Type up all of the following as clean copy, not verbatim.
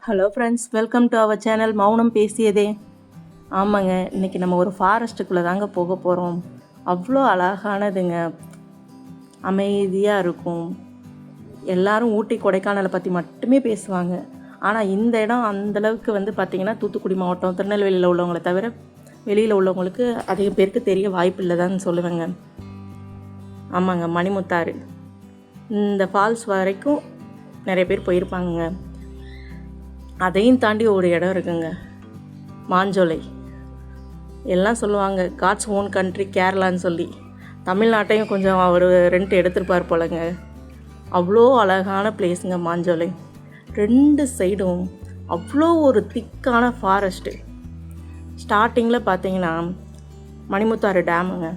Hello friends, welcome to our channel Mounam Pesiyadhe. ஆமாங்க, இன்றைக்கி நம்ம ஒரு ஃபாரஸ்ட்டுக்குள்ளே தாங்க போக போகிறோம். அவ்வளோ அழகானதுங்க, அமைதியாக இருக்கும். எல்லாரும் ஊட்டி கொடைக்கானலை பற்றி மட்டுமே பேசுவாங்க. ஆனால் இந்த இடம் அந்தளவுக்கு பார்த்திங்கன்னா தூத்துக்குடி மாவட்டம் திருநெல்வேலியில் உள்ளவங்களை தவிர வெளியில் உள்ளவங்களுக்கு அதிக பேருக்கு தெரிய வாய்ப்பு இல்லைதான்னு சொல்லுவேங்க. ஆமாங்க, மணிமுத்தாறு இந்த ஃபால்ஸ் வரைக்கும் நிறைய பேர் போயிருப்பாங்க. அதையும் தாண்டி ஒரு இடம் இருக்குங்க, மாஞ்சோலை. எல்லாம் சொல்லுவாங்க காட்ஸ் ஓன் கண்ட்ரி கேரளான்னு சொல்லி. தமிழ்நாட்டையும் கொஞ்சம் அவர் ரெண்ட் எடுத்திருப்பார் போலங்க. அவ்வளோ அழகான பிளேஸுங்க மாஞ்சோலை. 2 சைடும் அவ்வளோ ஒரு திக்கான ஃபாரஸ்ட்டு. ஸ்டார்டிங்கில் பார்த்தீங்கன்னா மணிமுத்தாறு டேமுங்க.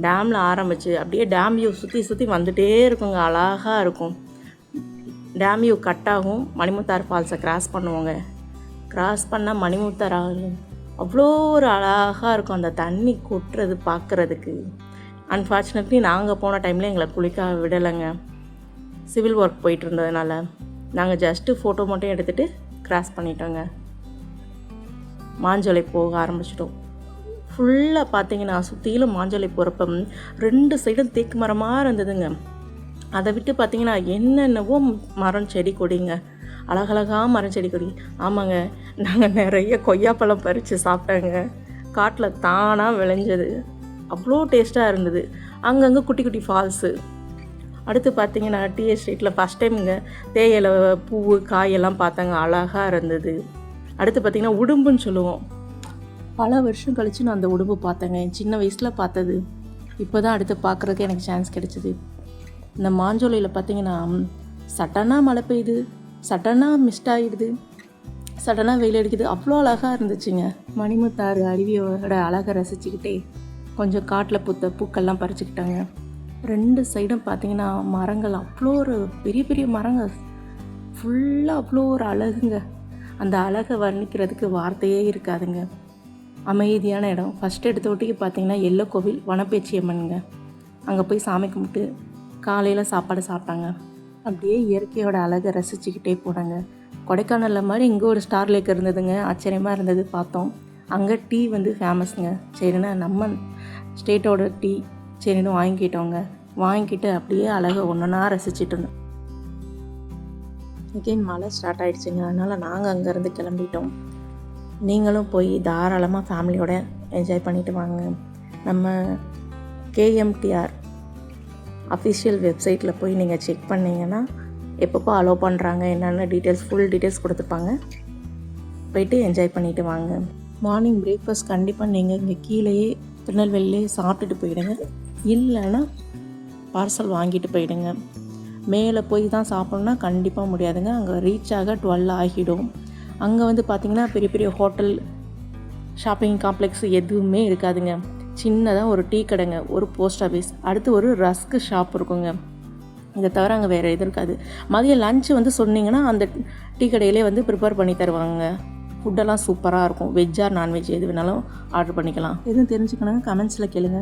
டேமில் ஆரம்பித்து அப்படியே டேம் வியூ சுற்றி சுற்றி வந்துகிட்டே இருக்குங்க. அழகாக இருக்கும். டேம் வியூ கட் ஆகும். மணிமுத்தாறு ஃபால்ஸை கிராஸ் பண்ணுவோங்க. கிராஸ் பண்ணால் மணிமுத்தாறு அவ்வளோ ஒரு அழகாக இருக்கும். அந்த தண்ணி கொட்டுறது பார்க்குறதுக்கு. அன்ஃபார்ச்சுனேட்லி நாங்கள் போன டைமில் எங்களை குளிக்க விடலைங்க. சிவில் ஒர்க் போயிட்டு இருந்ததுனால நாங்கள் ஜஸ்ட்டு ஃபோட்டோ மட்டும் எடுத்துகிட்டு கிராஸ் பண்ணிட்டோங்க. மாஞ்சோலை போக ஆரம்பிச்சிட்டோம். ஃபுல்லாக பார்த்தீங்கன்னா சுற்றிலும் மாஞ்சோலை போகிறப்ப 2 சைடும் தேக்கு மரமாக இருந்ததுங்க. அதை விட்டு பார்த்திங்கன்னா என்னென்னவோ மரம் செடி கொடிங்க, அழகழகாக மரம் செடி கொடி. ஆமாங்க, நாங்கள் நிறைய கொய்யாப்பழம் பறித்து சாப்பிட்டாங்க. காட்டில் தானாக விளைஞ்சது, அவ்வளோ டேஸ்ட்டாக இருந்தது. அங்கங்கே குட்டி குட்டி ஃபால்ஸு. அடுத்து பார்த்திங்கன்னா டீ எஸ்டேட்டில் ஃபஸ்ட் டைமுங்க தேயிலை பூவு காயெல்லாம் பார்த்தாங்க, அழகாக இருந்தது. அடுத்து பார்த்திங்கன்னா உடும்புன்னு சொல்லுவோம். பல வருஷம் கழித்து நான் அந்த உடும்பு பார்த்தேங்க. என் சின்ன வயசில் பார்த்தது இப்போ தான் அடுத்து பார்க்குறதுக்கு எனக்கு சான்ஸ் கிடச்சிது. இந்த மாஞ்சோலையில் பார்த்திங்கன்னா சட்டனாக மழை பெய்யுது, சட்டனாக மிஸ்ட் ஆகிடுது, சட்டனாக வெயில் அடிக்குது. அவ்வளோ அழகாக இருந்துச்சுங்க. மணிமுத்தாறு அருவியோட அழகை ரசிச்சுக்கிட்டே கொஞ்சம் காட்டில் பூத்த பூக்கள்லாம் பறிச்சுக்கிட்டாங்க. 2 சைடும் பார்த்திங்கன்னா மரங்கள், அவ்வளோ ஒரு பெரிய பெரிய மரங்கள் ஃபுல்லாக அவ்வளோ ஒரு அழகுங்க. அந்த அழகை வர்ணிக்கிறதுக்கு வார்த்தையே இருக்காதுங்க. அமைதியான இடம். ஃபஸ்ட்டு எடுத்த ஒட்டிக்கு பார்த்திங்கன்னா எல்லோ கோவில் வனப்பேச்சியம்மனுங்க. அங்கே போய் சாமி கும்பிட்டு காலையில் சாப்பாடு சாப்பிட்டாங்க. அப்படியே இயற்கையோட அழகை ரசிச்சுக்கிட்டே போனாங்க. கொடைக்கானலில் மாதிரி இங்கே ஒரு ஸ்டார் லேக் இருந்ததுங்க. ஆச்சரியமாக இருந்தது பார்த்தோம். அங்கே டீ ஃபேமஸுங்க. சரிண்ணா நம்ம ஸ்டேட்டோட டீ சரின்னு வாங்கிக்கிட்டோங்க. வாங்கிக்கிட்டு அப்படியே அழகை ஒன்றா ரசிச்சுட்டு இருந்தோம். அகெயின் மழை ஸ்டார்ட் ஆகிடுச்சுங்க. அதனால் நாங்கள் அங்கேருந்து கிளம்பிட்டோம். நீங்களும் போய் தாராளமாக ஃபேமிலியோட என்ஜாய் பண்ணிவிட்டு வாங்க. நம்ம KMTR அஃபிஷியல் வெப்சைட்டில் போய் நீங்கள் செக் பண்ணிங்கன்னா எப்பப்போ அலோவ் பண்ணுறாங்க என்னென்ன டீட்டெயில்ஸ், ஃபுல் டீட்டெயில்ஸ் கொடுத்துருப்பாங்க. போய்ட்டு என்ஜாய் பண்ணிவிட்டு வாங்க. மார்னிங் பிரேக்ஃபாஸ்ட் கண்டிப்பாக நீங்கள் இங்கே கீழேயே திருநெல்வேலியே சாப்பிட்டுட்டு போயிடுங்க. இல்லைன்னா பார்சல் வாங்கிட்டு போயிடுங்க. மேலே போய் தான் சாப்பிட்ணுன்னா கண்டிப்பாக முடியாதுங்க. அங்கே ரீச் ஆக 12 ஆகிடும். அங்கே பார்த்திங்கன்னா பெரிய பெரிய ஹோட்டல், ஷாப்பிங் காம்ப்ளெக்ஸ் எதுவுமே இருக்காதுங்க. சின்னதாக ஒரு டீ கடைங்க, ஒரு போஸ்ட் ஆஃபீஸ், அடுத்து ஒரு ரஸ்க்கு ஷாப் இருக்குங்க. இதை தவிர அங்கே வேறு எதுவும் இருக்காது. மதியம் லஞ்சு சொன்னீங்கன்னா அந்த டீ கடையிலே ப்ரிப்பேர் பண்ணி தருவாங்க. ஃபுட்டெல்லாம் சூப்பராக இருக்கும். வெஜ் ஆர் நான்வெஜ் எது வேணாலும் ஆர்டர் பண்ணிக்கலாம். எதுவும் தெரிஞ்சுக்கணுங்க கமெண்ட்ஸில் கேளுங்க.